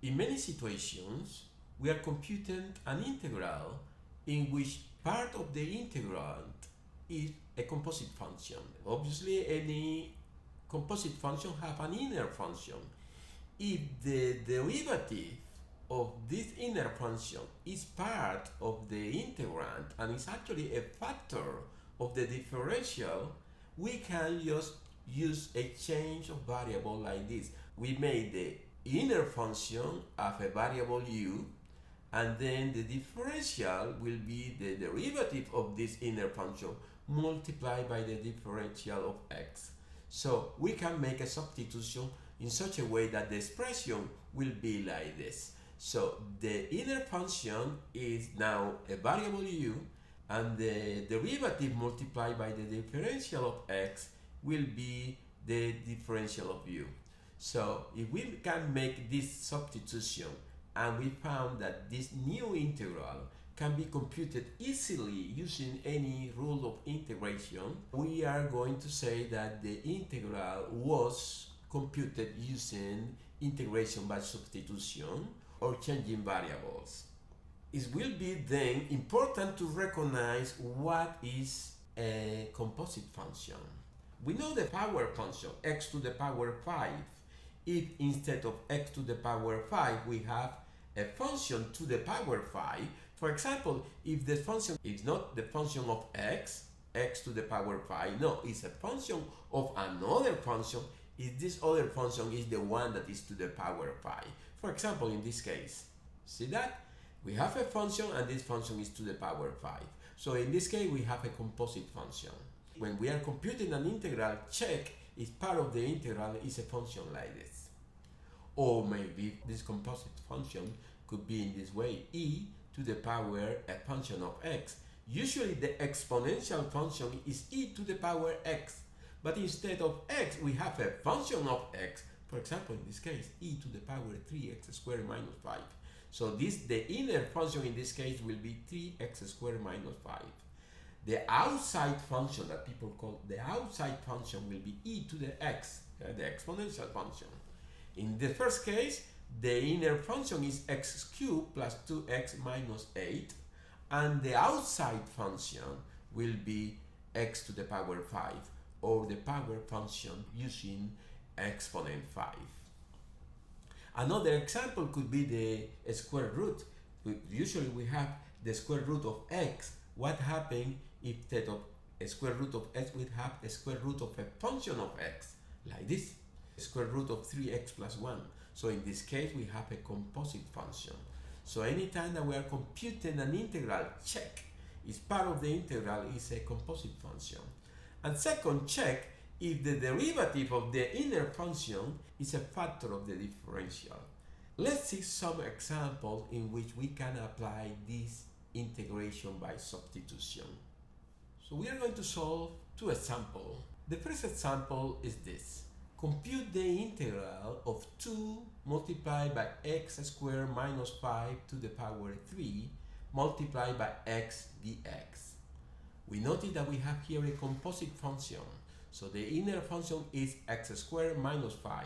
In many situations, we are computing an integral in which part of the integrand is a composite function. Obviously, any composite function have an inner function. If the derivative of this inner function is part of the integrand and is actually a factor of the differential, we can just use a change of variable like this. We made the inner function of a variable u, and then the differential will be the derivative of this inner function multiplied by the differential of x. So we can make a substitution in such a way that the expression will be like this. So the inner function is now a variable u, and the derivative multiplied by the differential of x will be the differential of u. So if we can make this substitution and we found that this new integral can be computed easily using any rule of integration, we are going to say that the integral was computed using integration by substitution or changing variables. It will be then important to recognize what is a composite function. We know the power function, x to the power 5. If instead of x to the power 5 we have a function to the power 5, for example, if the function is not the function of x to the power 5, no, it's a function of another function, if this other function is the one that is to the power 5. For example, in this case, see that? We have a function and this function is to the power 5. So in this case, we have a composite function. When we are computing an integral, check if part of the integral is a function like this. Or maybe this composite function could be in this way, e to the power a function of x. Usually the exponential function is e to the power x, but instead of x we have a function of x. For example, in this case, e to the power 3x squared minus 5. So the inner function in this case will be 3x squared minus 5. The outside function that people call the outside function will be e to the x, the exponential function. In the first case, the inner function is x cubed plus 2x minus 8, and the outside function will be x to the power 5, or the power function using exponent 5. Another example could be the square root. Usually we have the square root of x. What happens if instead of a square root of x we have a square root of a function of x, like this, square root of 3x plus 1. So in this case we have a composite function. So anytime that we are computing an integral, check if part of the integral is a composite function. And second, check if the derivative of the inner function is a factor of the differential. Let's see some examples in which we can apply this integration by substitution. So we are going to solve two examples. The first example is this. Compute the integral of 2 multiplied by x squared minus 5 to the power 3 multiplied by x dx. We notice that we have here a composite function. So the inner function is x squared minus 5.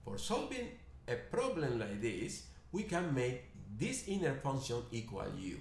For solving a problem like this, we can make this inner function equal u.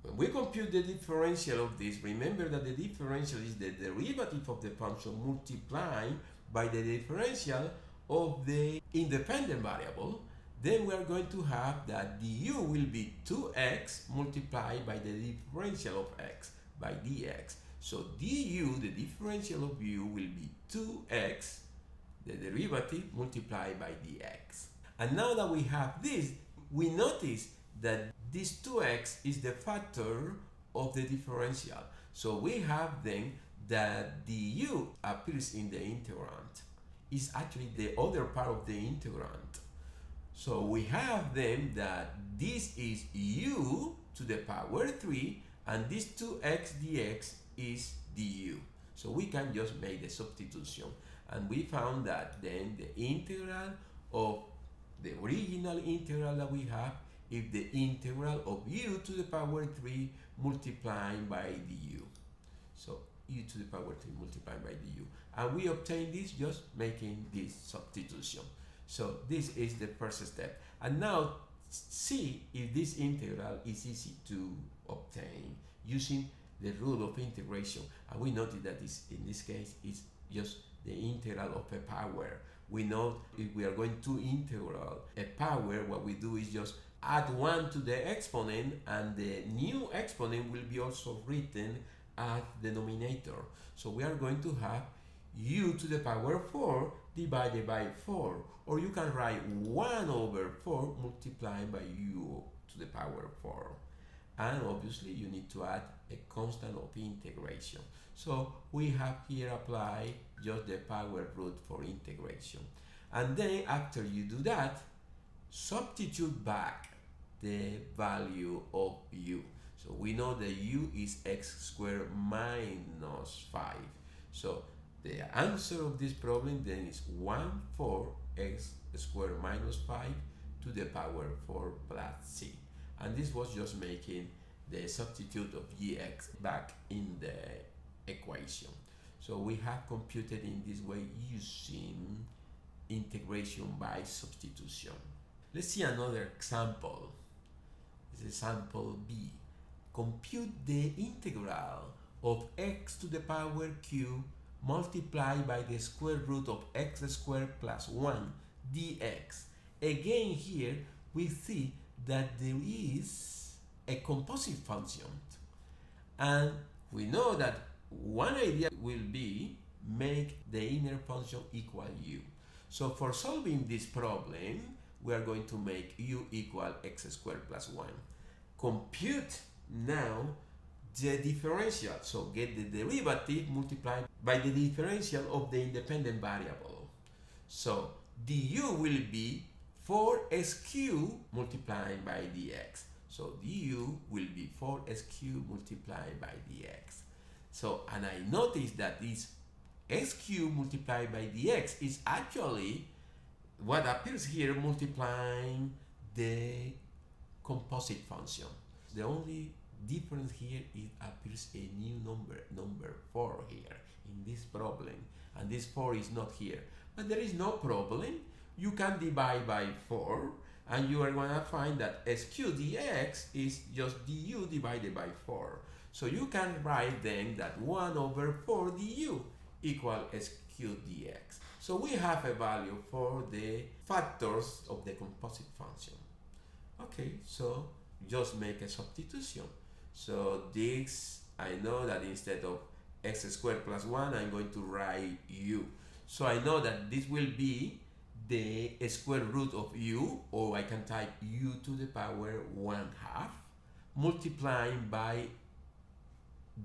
When we compute the differential of this, remember that the differential is the derivative of the function multiplied by the differential of the independent variable. Then we are going to have that du will be 2x multiplied by the differential of x by dx. So du, the differential of u, will be 2x, the derivative, multiplied by dx. And now that we have this, we notice that this 2x is the factor of the differential. So we have then that du appears in the integrand. Is actually the other part of the integrand. So we have then that this is u to the power 3 and this 2x dx is du. So we can just make the substitution, and we found that then the integral of the original integral that we have is the integral of u to the power 3 multiplied by du. So u to the power 3 multiplied by du. And we obtain this just making this substitution. So this is the first step. And now see if this integral is easy to obtain using the rule of integration. And we notice that this, in this case, is just the integral of a power. We know if we are going to integral a power, what we do is just add 1 to the exponent, and the new exponent will be also written as denominator. So we are going to have u to the power 4 divided by 4, or you can write 1 over 4 multiplied by u to the power 4. And obviously you need to add a constant of integration. So we have here applied just the power root for integration. And then after you do that, substitute back the value of u. So we know that u is x squared minus 5. So the answer of this problem then is 1/4 x squared minus 5 to the power 4 plus c. And this was just making the substitute of gx back in the equation. So we have computed in this way using integration by substitution. Let's see another example. This is example B. Compute the integral of x to the power q multiplied by the square root of x squared plus 1 dx. Again here we see that there is a composite function, and we know that one idea will be make the inner function equal u. So for solving this problem, we are going to make u equal x squared plus 1. Compute now the differential, so get the derivative multiplied by the differential of the independent variable. So du will be 4x multiplied by dx. So du will be 4x multiplied by dx. So, and I notice that this x multiplied by dx is actually what appears here multiplying the composite function. The only difference here is appears a new number 4 here in this problem, and this 4 is not here. But there is no problem. You can divide by 4 and you are going to find that sq dx is just du divided by 4. So you can write then that 1 over 4 du equal sq dx. So we have a value for the factors of the composite function. Okay, so just make a substitution. So this, I know that instead of x squared plus 1, I'm going to write u. So I know that this will be the square root of u, or I can type u to the power 1/2 multiplying by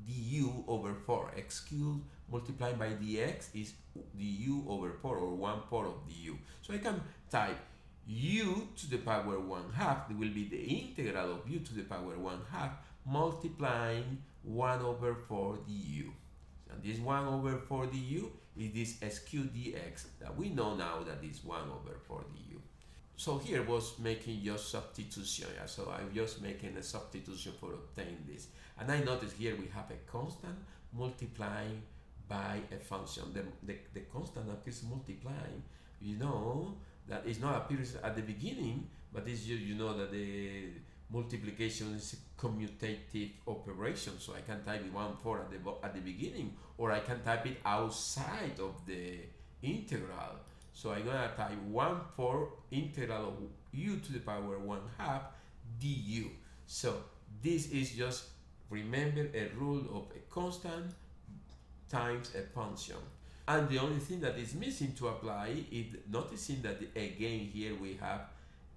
du over 4. X cubed multiplied by dx is du over 4, or 1/4 of du. So I can type u to the power 1/2, it will be the integral of u to the power 1/2 multiplying 1 over 4 du. And this 1 over 4 du is this sq dx that we know now that is 1 over 4 du. So here was making just substitution. Yeah? So I'm just making a substitution for obtaining this. And I notice here we have a constant multiplying by a function. The constant appears multiplying. You know that it's not appears at the beginning, but it's just, you know that the multiplication is a commutative operation. So I can type 1/4 at the beginning, or I can type it outside of the integral. So I'm going to type 1/4 integral of u to the power 1/2 du. So this is just, remember, a rule of a constant times a function. And the only thing that is missing to apply is noticing that again here we have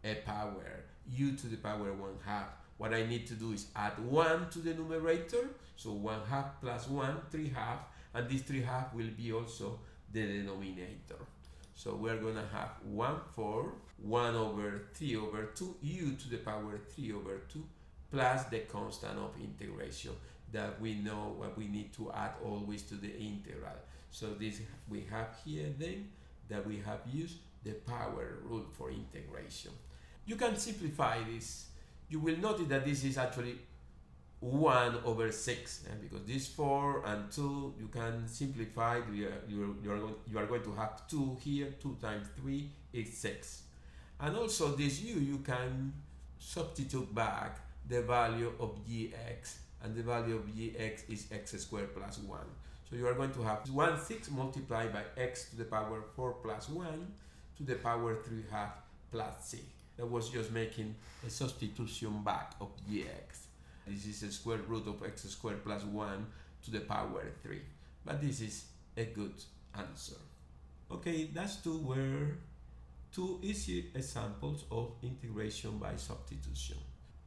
a power, u to the power 1/2. What I need to do is add 1 to the numerator, so 1/2 plus 1, 3/2, and this 3/2 will be also the denominator. So we're going to have 1/4, 1 over 3 over 2, u to the power 3 over 2, plus the constant of integration that we know what we need to add always to the integral. So this we have here then that we have used the power rule for integration. You can simplify this. You will notice that this is actually 1 over 6, because this 4 and 2 you can simplify. You are going to have 2 here, 2 times 3 is 6. And also this u, you can substitute back the value of gx, and the value of gx is x squared plus 1. So you are going to have 1/6 multiplied by x to the power 4 plus 1 to the power 3 half plus c. That was just making a substitution back of gx. This is the square root of x squared plus 1 to the power 3. But this is a good answer. Okay, that's two easy examples of integration by substitution.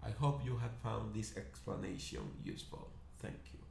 I hope you have found this explanation useful. Thank you.